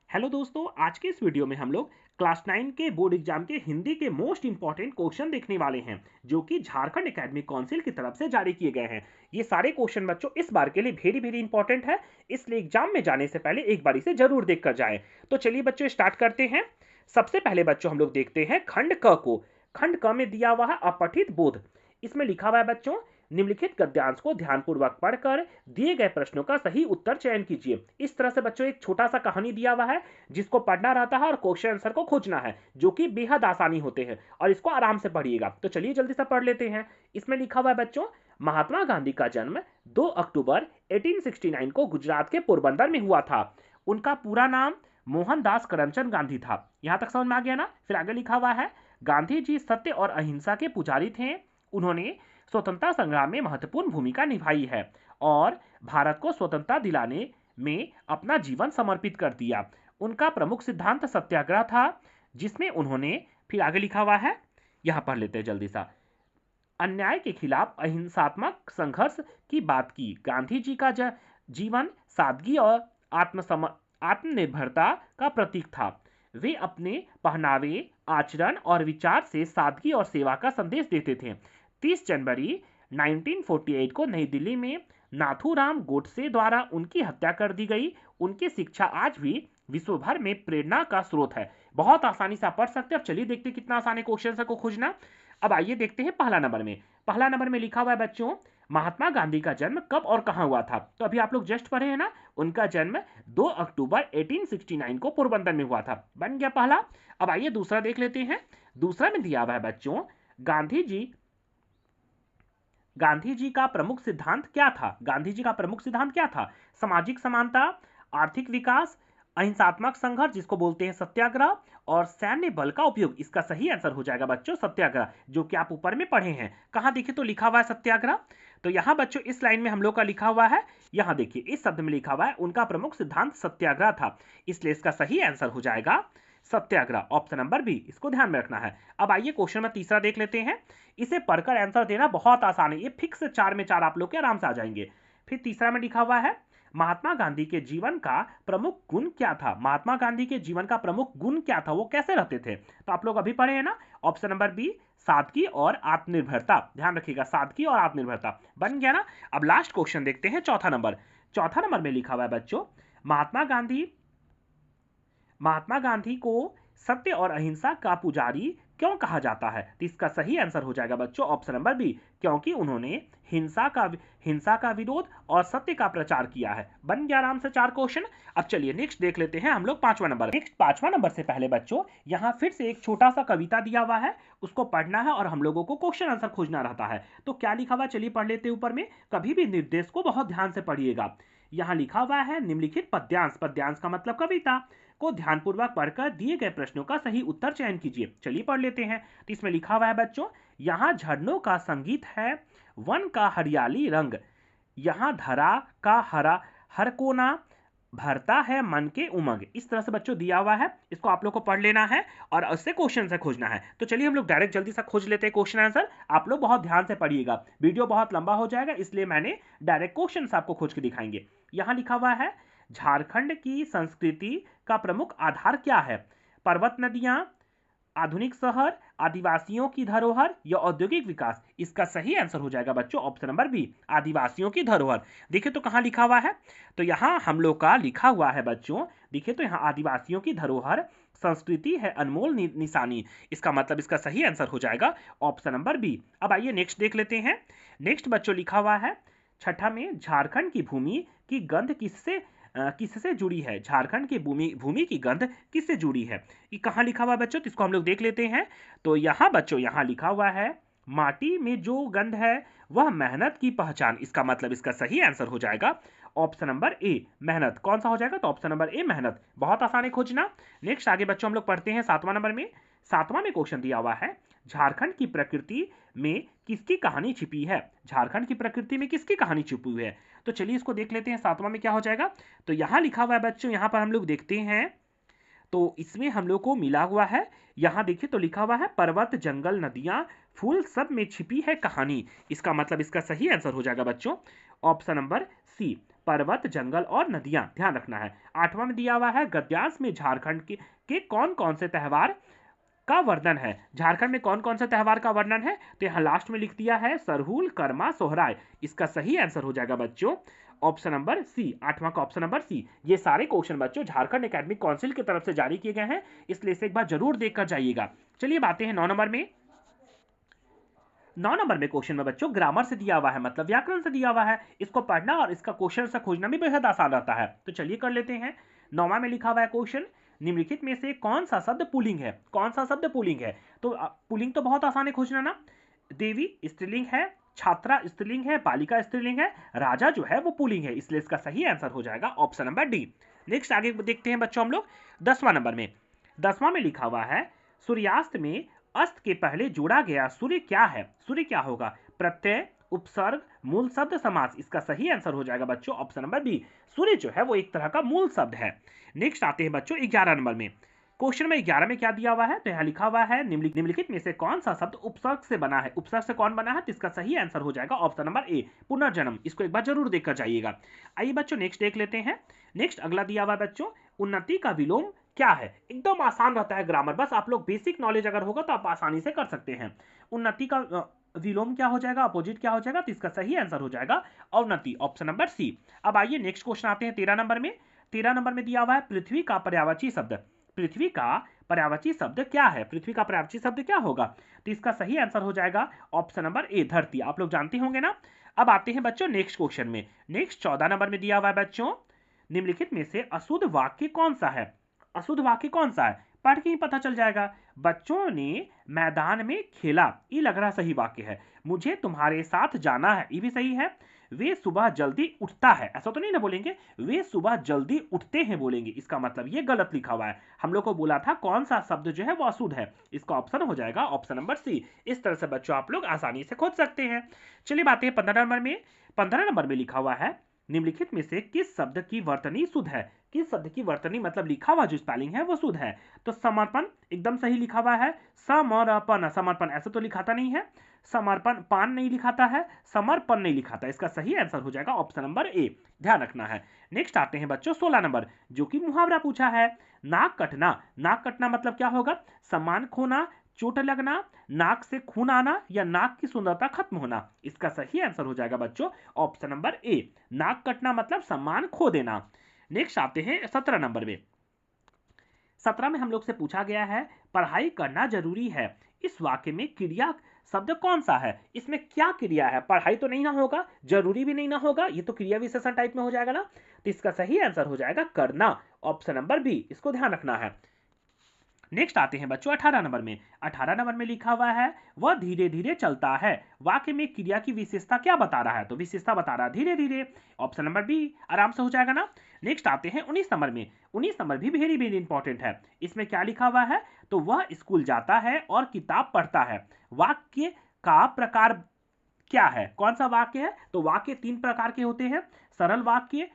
Hello दोस्तों, आज के इस वीडियो में हम लोग क्लास 9 के बोर्ड एग्जाम के हिंदी के मोस्ट इंपॉर्टेंट क्वेश्चन देखने वाले हैं जो कि झारखंड एकेडमिक काउंसिल की तरफ से जारी किए गए हैं। ये सारे क्वेश्चन बच्चों इस बार के लिए वेरी वेरी इंपॉर्टेंट है, इसलिए एग्जाम में जाने से पहले एक बार इसे जरूर देख कर जाएं। तो चलिए बच्चों स्टार्ट करते हैं। सबसे पहले बच्चों हम लोग देखते हैं खंड क को। खंड क में दिया हुआ है अपठित बोध। इसमें लिखा हुआ है बच्चों, निम्नलिखित गद्यांश को ध्यानपूर्वक पढ़कर दिए गए प्रश्नों का सही उत्तर चयन कीजिए। इस तरह से बच्चों एक छोटा सा कहानी दिया हुआ है जिसको पढ़ना रहता है और क्वेश्चन आंसर को खोजना है, जो कि बेहद आसानी होते हैं और इसको आराम से पढ़िएगा। तो चलिए जल्दी से पढ़ लेते हैं। इसमें लिखा हुआ है बच्चों, महात्मा गांधी का जन्म 2 अक्टूबर 1869 को गुजरात के पोरबंदर में हुआ था। उनका पूरा नाम मोहनदास करमचंद गांधी था। यहां तक समझ में आ गया ना। फिर आगे लिखा हुआ है, गांधी जी सत्य और अहिंसा के पुजारी थे। उन्होंने स्वतंत्रता संग्राम में महत्वपूर्ण भूमिका निभाई है और भारत को स्वतंत्रता दिलाने में अपना जीवन समर्पित कर दिया। उनका प्रमुख सिद्धांत सत्याग्रह था, जिसमें उन्होंने, फिर आगे लिखा हुआ है, यहां पढ़ लेते हैं जल्दी सा, अन्याय के खिलाफ अहिंसात्मक संघर्ष की बात की। गांधी जी का जीवन सादगी और आत्मनिर्भरता का प्रतीक था। वे अपने पहनावे, आचरण और विचार से सादगी और सेवा का संदेश देते थे। 30 जनवरी 1948 को नई दिल्ली में नाथूराम गोडसे द्वारा उनकी हत्या कर दी गई। उनकी शिक्षा आज भी विश्व भर में प्रेरणा का स्रोत है। बहुत आसानी से आप पढ़ सकते हैं। अब चलिए देखते हैं कितना आसान है क्वेश्चन को खोजना। अब आइए देखते हैं पहला नंबर में। पहला नंबर में लिखा हुआ है बच्चों, महात्मा गांधी का जन्म कब और कहां हुआ था। तो अभी आप लोग जस्ट पढ़े हैं ना, उनका जन्म 2 अक्टूबर 1869 को पोरबंदर में हुआ था। बन गया पहला। अब आइए दूसरा देख लेते हैं। दूसरा में दिया हुआ है बच्चों, गांधी जी का प्रमुख सिद्धांत क्या था। गांधी जी का प्रमुख सिद्धांत क्या था? सामाजिक समानता, आर्थिक विकास, अहिंसात्मक संघर्ष जिसको बोलते हैं सत्याग्रह, और सैन्य बल का उपयोग। इसका सही आंसर हो जाएगा बच्चों सत्याग्रह, जो कि आप ऊपर में पढ़े हैं। कहां देखे तो लिखा हुआ है सत्याग्रह। तो यहां बच्चों इस लाइन में हम लोग का लिखा हुआ है, यहां देखिए इस शब्द में लिखा हुआ है उनका प्रमुख सिद्धांत सत्याग्रह था, इसलिए इसका सही आंसर हो जाएगा सत्याग्रह, ऑप्शन नंबर बी। इसको ध्यान में रखना है। अब आइए क्वेश्चन में तीसरा देख लेते हैं। इसे पढ़कर आंसर देना बहुत आसान है, ये फिक्स 4 में 4 आप लोग के आराम से आ जाएंगे। फिर तीसरा में लिखा हुआ है, महात्मा गांधी के जीवन का प्रमुख गुण क्या था। महात्मा गांधी के जीवन का प्रमुख गुण क्या था, वो कैसे रहते थे। तो आप लोग अभी पढ़े हैं ना, ऑप्शन नंबर बी, सादगी और आत्मनिर्भरता। ध्यान रखिएगा, सादगी और आत्मनिर्भरता। बन गया ना। अब लास्ट क्वेश्चन देखते हैं, चौथा नंबर। चौथा नंबर में लिखा हुआ है बच्चों, महात्मा गांधी को सत्य और अहिंसा का पुजारी क्यों कहा जाता है। तो इसका सही आंसर हो जाएगा बच्चों ऑप्शन नंबर बी, क्योंकि उन्होंने हिंसा का विरोध और सत्य का प्रचार किया है। बन गया आराम से 4 क्वेश्चन। अब चलिए नेक्स्ट देख लेते हैं हम लोग पांचवा नंबर। नेक्स्ट पांचवा नंबर से पहले बच्चों यहाँ फिर से एक छोटा सा कविता दिया हुआ है, उसको पढ़ना है और हम लोगों को क्वेश्चन आंसर खोजना रहता है। तो क्या लिखा हुआ, चलिए पढ़ लेते हैं। ऊपर में कभी भी निर्देश को बहुत ध्यान से पढ़िएगा। यहाँ लिखा हुआ है, निम्नलिखित पद्यांश, पद्यांश का मतलब कविता, को ध्यानपूर्वक पढ़कर दिए गए प्रश्नों का सही उत्तर चयन कीजिए। चलिए पढ़ लेते हैं। तो इसमें लिखा हुआ है बच्चों, यहाँ झरनों का संगीत है, वन का हरियाली रंग, यहाँ धरा का हर कोना भरता है मन के उमंग। इस तरह से बच्चों दिया हुआ है, इसको आप लोग को पढ़ लेना है और उससे क्वेश्चन से खोजना है। तो चलिए हम लोग डायरेक्ट जल्दी से खोज लेते हैं क्वेश्चन आंसर। आप लोग बहुत ध्यान से पढ़िएगा, वीडियो बहुत लंबा हो जाएगा, इसलिए मैंने डायरेक्ट क्वेश्चन आपको खोज के दिखाएंगे। यहाँ लिखा हुआ है, झारखंड की संस्कृति का प्रमुख आधार क्या है। पर्वत नदियां, आधुनिक शहर, आदिवासियों की धरोहर या औद्योगिक विकास। इसका सही आंसर हो जाएगा बच्चों ऑप्शन नंबर बी, आदिवासियों की धरोहर। देखिए तो कहां लिखा हुआ है, तो यहां हम लोग का लिखा हुआ है बच्चों, देखिए तो यहां आदिवासियों की धरोहर, संस्कृति है अनमोल निशानी। इसका मतलब इसका सही आंसर हो जाएगा ऑप्शन नंबर बी। अब आइए नेक्स्ट देख लेते हैं। नेक्स्ट बच्चों लिखा हुआ है, छठा में, झारखंड की भूमि की गंध किससे जुड़ी है। झारखंड की भूमि की गंध किससे जुड़ी है, ये कहाँ लिखा हुआ है बच्चों। तो इसको हम लोग देख लेते हैं। तो यहाँ बच्चों यहाँ लिखा हुआ है, माटी में जो गंध है वह मेहनत की पहचान। इसका मतलब इसका सही आंसर हो जाएगा ऑप्शन नंबर ए, मेहनत। कौन सा हो जाएगा, तो ऑप्शन नंबर ए, मेहनत। बहुत आसान है खोजना। नेक्स्ट आगे बच्चों हम लोग पढ़ते हैं सातवां नंबर में। सातवां में क्वेश्चन दिया हुआ है, झारखंड की प्रकृति में किसकी कहानी छिपी है। झारखंड की प्रकृति में किसकी कहानी छिपी हुई है। तो चलिए इसको देख लेते हैं, सातवां में क्या हो जाएगा। तो यहां लिखा हुआ है बच्चों, यहां पर हम लोग देखते हैं, तो इसमें हम लोग को मिला हुआ है, यहां देखिए तो लिखा हुआ है, पर्वत, जंगल, नदियां, फूल, सब में छिपी है कहानी। इसका मतलब इसका सही आंसर हो जाएगा बच्चों ऑप्शन नंबर सी, पर्वत, जंगल और नदियां, ध्यान रखना है। 8वां में दिया हुआ है गद्यांश में झारखंड के कौन कौन से त्योहार का वर्णन है। झारखंड में कौन कौन से त्योहार का वर्णन है, तो यहाँ लास्ट में लिख दिया है सरहुल, कर्मा, सोहराय। इसका सही आंसर हो जाएगा बच्चों ऑप्शन नंबर सी, 8वां का ऑप्शन नंबर सी। ये सारे क्वेश्चन बच्चों झारखंड एकेडमिक काउंसिल की तरफ से जारी किए गए हैं, इसलिए इसे एक बार जरूर देखकर जाइएगा। चलिए बातें हैं 9 नंबर में। 9 नंबर में क्वेश्चन में बच्चों ग्रामर से दिया हुआ है, मतलब व्याकरण से दिया हुआ है। इसको पढ़ना और इसका क्वेश्चन से खोजना भी बेहद आसान रहता है। तो चलिए कर लेते हैं। 9वां में लिखा हुआ है क्वेश्चन, निम्नलिखित में से कौन सा शब्द पुल्लिंग है। कौन सा शब्द पुल्लिंग है, तो पुल्लिंग तो बहुत आसान है खोजना ना। देवी स्त्रीलिंग है, छात्रा स्त्रीलिंग है, बालिका स्त्रीलिंग है, राजा जो है वो पुल्लिंग है, इसलिए इसका सही आंसर हो जाएगा ऑप्शन नंबर डी। नेक्स्ट आगे देखते हैं बच्चों हम लोग 10वां नंबर में। 10वां में लिखा हुआ है सूर्यास्त में अस्त के पहले जोड़ा गया सूर्य क्या है। सूर्य क्या होगा, प्रत्यय, उपसर्ग, मूल शब्द, समास। इसका सही आंसर हो जाएगा बच्चों ऑप्शन नंबर बी। सूर्य जो है वो एक तरह का मूल शब्द है। नेक्स्ट आते हैं बच्चों 11 नंबर में। क्वेश्चन में 11 में क्या दिया हुआ है, तो यहाँ लिखा हुआ है निम्नलिखित में से कौन सा शब्द उपसर्ग से बना है। उपसर्ग से कौन बना है, तो इसका सही आंसर हो जाएगा ऑप्शन नंबर ए, पुनर्जन्म। इसको एक बार जरूर देखकर जाइएगा। आइए बच्चों नेक्स्ट देख लेते हैं। नेक्स्ट अगला दिया हुआ है बच्चों, उन्नति का विलोम क्या है। एकदम आसान रहता है ग्रामर, बस आप लोग बेसिक नॉलेज अगर होगा तो आप आसानी से कर सकते हैं। उन्नति का विलोम क्या हो जाएगा, अपोजिट क्या हो जाएगा, तो इसका सही आंसर हो जाएगा अवनति, ऑप्शन नंबर सी। अब आइए नेक्स्ट क्वेश्चन आते हैं 13 नंबर में। 13 नंबर में दिया हुआ है पृथ्वी का पर्यायवाची शब्द। पृथ्वी का पर्यायवाची शब्द क्या है, पृथ्वी का पर्यायवाची शब्द क्या होगा, तो इसका सही आंसर हो जाएगा ऑप्शन नंबर ए, धरती। आप लोग जानते होंगे ना। अब आते हैं बच्चों नेक्स्ट क्वेश्चन में। नेक्स्ट 14 नंबर में दिया हुआ है बच्चों, निम्नलिखित में से अशुद्ध वाक्य कौन सा है। अशुद्ध वाक्य कौन सा है, पढ़ के ही पता चल जाएगा। बच्चों ने मैदान में खेला, ये लग रहा सही वाक्य है। मुझे तुम्हारे साथ जाना है, ये भी सही है। वे सुबह जल्दी उठता है, ऐसा तो नहीं ना बोलेंगे, वे सुबह जल्दी उठते हैं बोलेंगे, इसका मतलब ये गलत लिखा हुआ है। हम लोग को बोला था कौन सा शब्द जो है वो अशुद्ध है, इसका ऑप्शन हो जाएगा ऑप्शन नंबर सी। इस तरह से बच्चों आप लोग आसानी से खोज सकते हैं। चलिए बातें 15 नंबर में। 15 नंबर में लिखा हुआ है निम्नलिखित में से किस शब्द की वर्तनी शुद्ध है। किस शब्द की वर्तनी मतलब लिखा हुआ जो स्पेलिंग है वो शुद्ध है, तो समर्पण एकदम सही लिखा हुआ है। समर्पण, समर्पण ऐसे तो लिखाता नहीं है, समर्पण पान नहीं लिखाता है, समर्पण नहीं लिखाता, इसका सही आंसर हो जाएगा ऑप्शन नंबर ए, ध्यान रखना है। नेक्स्ट आते हैं बच्चों 16 नंबर, जो कि मुहावरा पूछा है। नाक कटना, नाक कटना मतलब क्या होगा, सम्मान खोना, चोट लगना, नाक से खून आना, या नाक की सुंदरता खत्म होना। इसका सही आंसर हो जाएगा बच्चों ऑप्शन नंबर ए, नाक कटना मतलब सम्मान खो देना। नेक्स्ट आते हैं 17 नंबर में। 17 में हम लोग से पूछा गया है पढ़ाई करना जरूरी है, इस वाक्य में क्रिया शब्द कौन सा है। इसमें क्या क्रिया है, पढ़ाई तो नहीं ना होगा, जरूरी भी नहीं ना होगा, ये तो क्रिया विशेषण टाइप में हो जाएगा ना, तो इसका सही आंसर हो जाएगा करना, ऑप्शन नंबर बी, इसको ध्यान रखना है। नेक्स्ट आते हैं बच्चों 18 नंबर में। 18 नंबर में लिखा हुआ है वह धीरे धीरे चलता है, वाक्य में क्रिया की विशेषता क्या बता रहा है, तो विशेषता बता रहा है धीरे धीरे, ऑप्शन नंबर बी आराम से हो जाएगा ना। नेक्स्ट आते हैं 19 नंबर में। 19 नंबर भी वेरी वेरी इंपॉर्टेंट है। इसमें क्या लिखा हुआ है, तो वह स्कूल जाता है और किताब पढ़ता है, वाक्य का प्रकार क्या है, कौन सा वाक्य है, तो वाक्य 3 प्रकार के होते हैं, सरल वाक्य,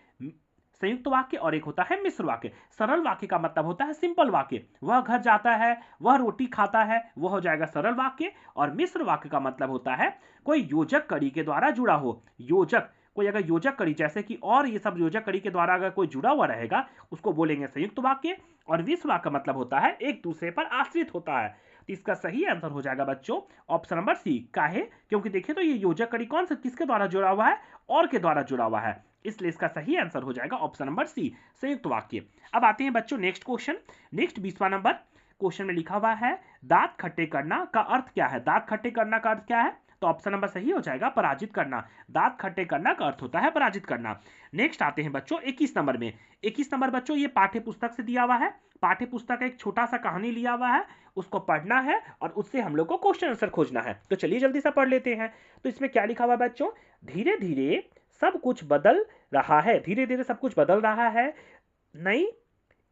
संयुक्त वाक्य और एक होता है मिश्र वाक्य। सरल वाक्य का मतलब होता है सिंपल वाक्य, वह घर जाता है, वह रोटी खाता है, वह हो जाएगा सरल वाक्य। और मिश्र वाक्य का मतलब होता है कोई योजक कड़ी के द्वारा जुड़ा हो, योजक, कोई अगर योजक कड़ी जैसे कि और ये सब योजक कड़ी के द्वारा अगर कोई जुड़ा हुआ रहेगा उसको बोलेंगे संयुक्त वाक्य। और मिश्र वाक्य का मतलब होता है एक दूसरे पर आश्रित होता है, तो इसका सही आंसर हो जाएगा बच्चों ऑप्शन नंबर सी। काहे, क्योंकि देखिए तो ये योजक कड़ी कौन सा किसके द्वारा जुड़ा हुआ है, और के द्वारा जुड़ा हुआ है, इसलिए इसका सही आंसर हो जाएगा ऑप्शन नंबर सी, संयुक्त वाक्य। अब आते हैं बच्चों नेक्स्ट क्वेश्चन। नेक्स्ट 20वां नंबर क्वेश्चन में लिखा हुआ है दांत खट्टे करना का अर्थ क्या है। दांत खट्टे करना का अर्थ क्या है, तो ऑप्शन नंबर सही हो जाएगा पराजित करना। दांत खट्टे करना का अर्थ होता है पराजित करना। नेक्स्ट आते हैं बच्चों 21 नंबर में। 21 नंबर बच्चों ये पाठ्य पुस्तक से दिया हुआ है। पाठ्य पुस्तक का एक छोटा सा कहानी लिया हुआ है, उसको पढ़ना है और उससे हम लोग को क्वेश्चन आंसर खोजना है। तो चलिए जल्दी से पढ़ लेते हैं। तो इसमें क्या लिखा हुआ है बच्चों, धीरे धीरे सब कुछ बदल रहा है, धीरे धीरे सब कुछ बदल रहा है,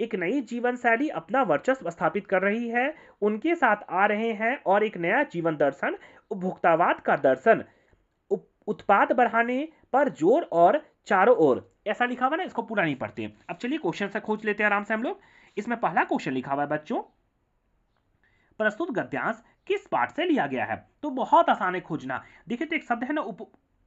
एक नई जीवन शैली अपना वर्चस्व स्थापित कर रही है, उनके साथ आ रहे हैं और एक नया जीवन दर्शन, उपभोक्तावाद का दर्शन, उत्पाद बढ़ाने पर जोर और चारों ओर, ऐसा लिखा हुआ ना, इसको पूरा नहीं पढ़ते। अब चलिए क्वेश्चन से खोज लेते हैं आराम से हम लोग। इसमें पहला क्वेश्चन लिखा हुआ है बच्चों प्रस्तुत गद्यांश किस पाठ से लिया गया है, तो बहुत आसान है खोजना। देखिए तो एक शब्द है ना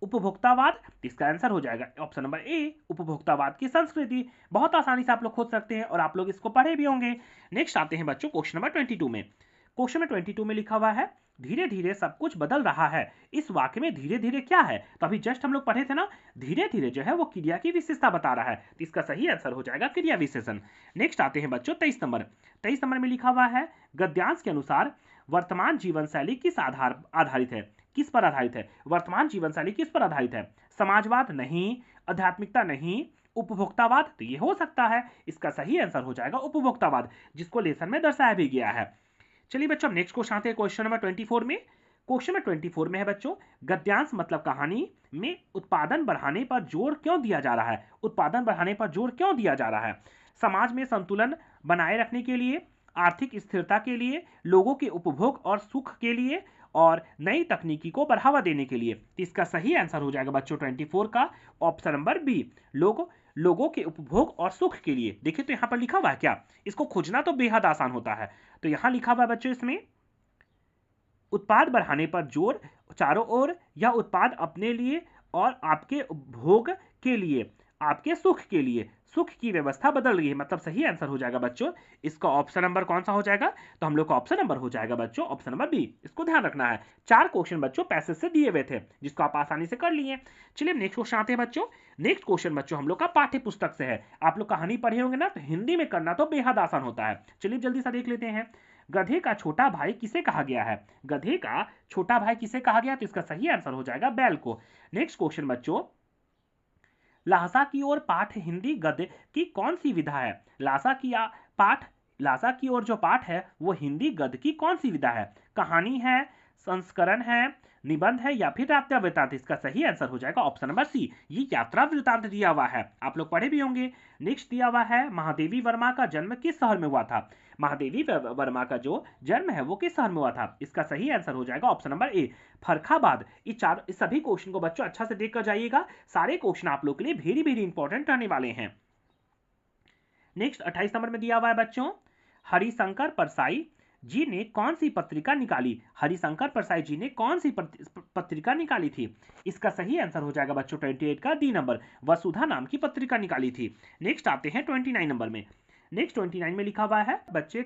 उपभोक्तावाद, इसका आंसर हो जाएगा ऑप्शन नंबर ए उपभोक्तावाद की संस्कृति। बहुत आसानी से आप लोग खोज सकते हैं और आप लोग इसको पढ़े भी होंगे। नेक्स्ट आते हैं बच्चों क्वेश्चन नंबर 22 में। क्वेश्चन नंबर 22 में लिखा हुआ है धीरे धीरे सब कुछ बदल रहा है। इस वाक्य में धीरे धीरे क्या है? तो अभी जस्ट हम लोग पढ़े थे ना, धीरे धीरे जो है वो क्रिया की विशेषता बता रहा है, तो इसका सही आंसर हो जाएगा क्रिया विशेषण। नेक्स्ट आते हैं बच्चों 23 नंबर में लिखा हुआ है गद्यांश के अनुसार वर्तमान जीवन शैली किस आधारित है? किस पर आधारित है? वर्तमान जीवन शैली किस पर आधारित है? समाजवाद नहीं, आध्यात्मिकता नहीं, उपभोक्तावाद, तो ये हो सकता है। इसका सही आंसर हो जाएगा उपभोक्तावाद, जिसको लेसन में दर्शाया भी गया है। चलिए बच्चों अब नेक्स्ट क्वेश्चन आते हैं क्वेश्चन नंबर 24 में। क्वेश्चन नंबर 24 में है बच्चों गद्यांश मतलब कहानी में उत्पादन बढ़ाने पर जोर क्यों दिया जा रहा है? उत्पादन बढ़ाने पर जोर क्यों दिया जा रहा है? समाज में संतुलन बनाए रखने के लिए, आर्थिक स्थिरता के लिए, लोगों के उपभोग और सुख के लिए, और नई तकनीकी को बढ़ावा देने के लिए। तो इसका सही आंसर हो जाएगा बच्चों 24 का ऑप्शन नंबर बी लोगों के उपभोग और सुख के लिए। देखिए तो यहां पर लिखा हुआ है क्या, इसको खोजना तो बेहद आसान होता है। तो यहां लिखा हुआ है बच्चों इसमें उत्पाद बढ़ाने पर जोर चारों ओर, या उत्पाद अपने लिए और आपके उपभोग के लिए, आपके सुख के लिए, सुख की व्यवस्था बदल रही है, मतलब सही आंसर हो जाएगा बच्चों इसका ऑप्शन नंबर कौन सा हो जाएगा? तो हम लोग का ऑप्शन नंबर हो जाएगा बच्चों ऑप्शन नंबर बी। इसको ध्यान रखना है। 4 क्वेश्चन बच्चों पैसेज से दिए हुए थे, जिसको आप आसानी से कर लिए। चलिए नेक्स्ट क्वेश्चन आते हैं बच्चों। नेक्स्ट क्वेश्चन बच्चों हम लोग का पाठ्य पुस्तक से है। आप लोग कहानी पढ़े होंगे ना, तो हिंदी में करना तो बेहद आसान होता है। चलिए जल्दी से देख लेते हैं। गधे का छोटा भाई किसे कहा गया है? गधे का छोटा भाई किसे कहा गया? तो इसका सही आंसर हो जाएगा बैल को। नेक्स्ट क्वेश्चन बच्चों लासा की ओर पाठ हिंदी गद्य की कौन सी विधा है? लासा की ओर जो पाठ है वो हिंदी गद्य की कौन सी विधा है? कहानी है, संस्करण है, निबंध है, या फिर यात्रा वृतांत? इसका सही आंसर हो जाएगा ऑप्शन नंबर सी, ये यात्रा वृतांत दिया हुआ है, आप लोग पढ़े भी होंगे। नेक्स्ट दिया हुआ है महादेवी वर्मा का जन्म किस शहर में हुआ था? महादेवी वर्मा का जो जन्म है वो किस शहर में हुआ था? इसका सही आंसर हो जाएगा ऑप्शन नंबर ए फरखाबाद। इस सभी क्वेश्चन को बच्चों अच्छा से देख कर जाइएगा, सारे क्वेश्चन आप लोग के लिए वेरी वेरी इंपॉर्टेंट रहने वाले हैं। नेक्स्ट 28 नंबर में दिया हुआ है बच्चों हरिशंकर परसाई जी ने कौन सी पत्रिका निकाली? हरिशंकर परसाई जी ने कौन सी पत्रिका निकाली थी? इसका सही आंसर हो जाएगा बच्चों 28 का डी नंबर, वसुधा नाम की पत्रिका निकाली थी। नेक्स्ट आते हैं 29 नंबर में। नेक्स्ट 29 में लिखा हुआ है बच्चे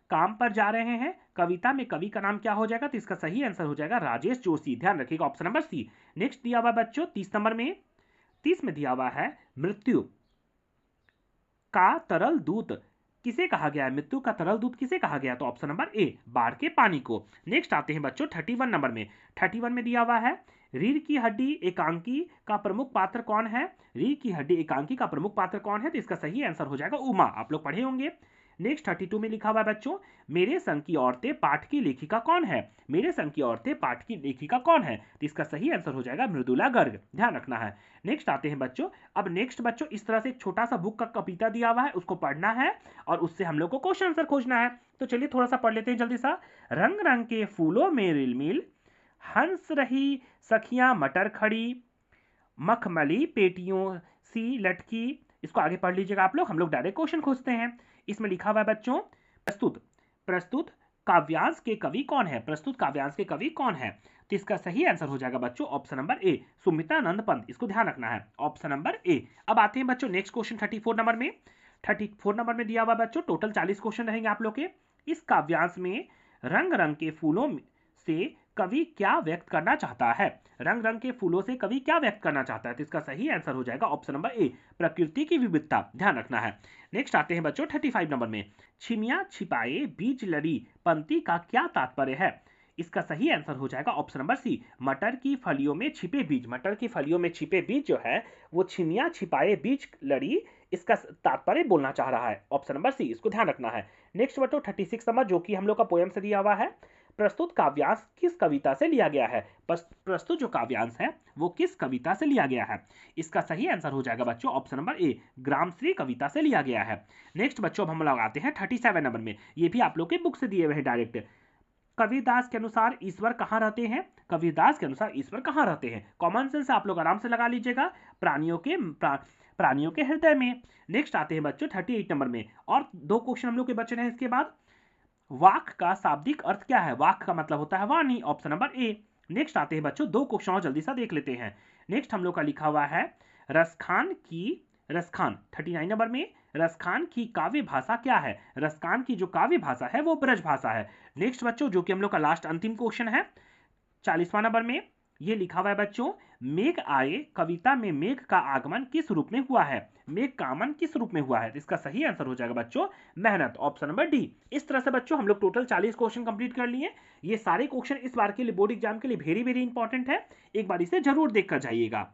काम पर जा रहे हैं, कविता में कवि का नाम क्या हो जाएगा? तो इसका सही आंसर हो जाएगा राजेश जोशी, ध्यान रखिएगा ऑप्शन नंबर सी। नेक्स्ट दिया हुआ बच्चों 30 नंबर में, 30 में दिया हुआ है मृत्यु का तरल दूत किसे कहा गया है? मृत्यु का तरल दूत किसे कहा गया? तो ऑप्शन नंबर ए बाढ़ के पानी को। नेक्स्ट आते हैं बच्चों 31 नंबर में। 31 में दिया हुआ है रीढ़ की हड्डी एकांकी का प्रमुख पात्र कौन है? रीढ़ की हड्डी एकांकी का प्रमुख पात्र कौन है? तो इसका सही आंसर हो जाएगा उमा, आप लोग पढ़े होंगे। नेक्स्ट 32 में लिखा हुआ है बच्चों मेरे संग की औरतें पाठ की लेखिका कौन है? मेरे संग की औरतें पाठ की लेखिका कौन है? तो इसका सही आंसर हो जाएगा मृदुला गर्ग, ध्यान रखना है। नेक्स्ट आते हैं बच्चों, अब नेक्स्ट बच्चों इस तरह से एक छोटा सा बुक का कविता दिया हुआ है, उसको पढ़ना है और उससे हम लोग को क्वेश्चन आंसर खोजना है। तो चलिए थोड़ा सा पढ़ लेते हैं जल्दी सा। रंग रंग के फूलों में रिलमिल हंस रही सखियां मटर खड़ी, मखमली पेटियों सी लटकी। इसको आगे पढ़ लीजिएगा आप लोग, हम लोग डायरेक्ट क्वेश्चन खोजते हैं। इसमें लिखा हुआ है बच्चों प्रस्तुत काव्यांश के कवि कौन है? प्रस्तुत काव्यांश के कवि कौन है? तो इसका सही आंसर हो जाएगा बच्चों option number A Sumitranand Pant, इसको ध्यान रखना है ऑप्शन नंबर ए। अब आते हैं बच्चों नेक्स्ट क्वेश्चन 34 नंबर में। 34 नंबर में दिया हुआ बच्चों टोटल 40 क्वेश्चन रहेंगे आप लोग के। इस काव्यांश में रंग रंग के फूलों से कवि क्या व्यक्त करना चाहता है? रंग रंग के फूलों से कवि क्या व्यक्त करना चाहता है? तो इसका सही आंसर हो जाएगा ऑप्शन नंबर ए प्रकृति की विविधता, ध्यान रखना है। नेक्स्ट आते हैं बच्चों 35 नंबर में। छिमिया छिपाए बीज लड़ी पंक्ति का क्या तात्पर्य है? इसका सही आंसर हो जाएगा ऑप्शन नंबर सी मटर की फलियों में छिपे बीज। मटर की फलियों में छिपे बीज जो है वो छिमिया छिपाए बीज लड़ी, इसका तात्पर्य बोलना चाह रहा है ऑप्शन नंबर सी, इसको ध्यान रखना है। नेक्स्ट बच्चों 36 नंबर जो कि हम लोग का पोएम से दिया हुआ है प्रस्तुत काव्यांश किस कविता से लिया गया है? प्रस्तुत जो काव्यांश है वो किस कविता से लिया गया है? इसका सही आंसर हो जाएगा बच्चों ऑप्शन नंबर ए ग्रामश्री कविता से लिया गया है। नेक्स्ट बच्चों हम लगाते हैं 37 नंबर में, ये भी आप लोग के बुक से दिए हुए हैं डायरेक्ट। कबीरदास के अनुसार ईश्वर कहाँ रहते हैं? कबीरदास के अनुसार ईश्वर कहाँ रहते हैं? कॉमन सेंस आप लोग आराम से लगा लीजिएगा, प्राणियों के हृदय में। नेक्स्ट आते हैं बच्चों 38 नंबर में, और 2 क्वेश्चन हम लोग के बचे हैं इसके बाद। वाक का शाब्दिक अर्थ क्या है? वाक का मतलब होता है वाणी, ऑप्शन नंबर ए। नेक्स्ट आते हैं बच्चों 2 क्वेश्चन और जल्दी सा देख लेते हैं। नेक्स्ट हम लोग का लिखा हुआ है रसखान 39 नंबर में, रसखान की काव्य भाषा क्या है? रसखान की जो काव्य भाषा है वो ब्रज भाषा है। नेक्स्ट बच्चों, जो कि हम लोग का लास्ट अंतिम क्वेश्चन है 40वां नंबर में, ये लिखा हुआ है बच्चों, मेघ आए कविता में मेघ का आगमन किस रूप में हुआ है? मेघ का आगमन किस रूप में हुआ है? इसका सही आंसर हो जाएगा बच्चों मेहनत, ऑप्शन नंबर डी। इस तरह से बच्चों हम लोग टोटल 40 क्वेश्चन कंप्लीट कर लिए। ये सारे क्वेश्चन इस बार के लिए बोर्ड एग्जाम के लिए वेरी वेरी इंपॉर्टेंट है, एक बार इसे जरूर देखकर जाइएगा।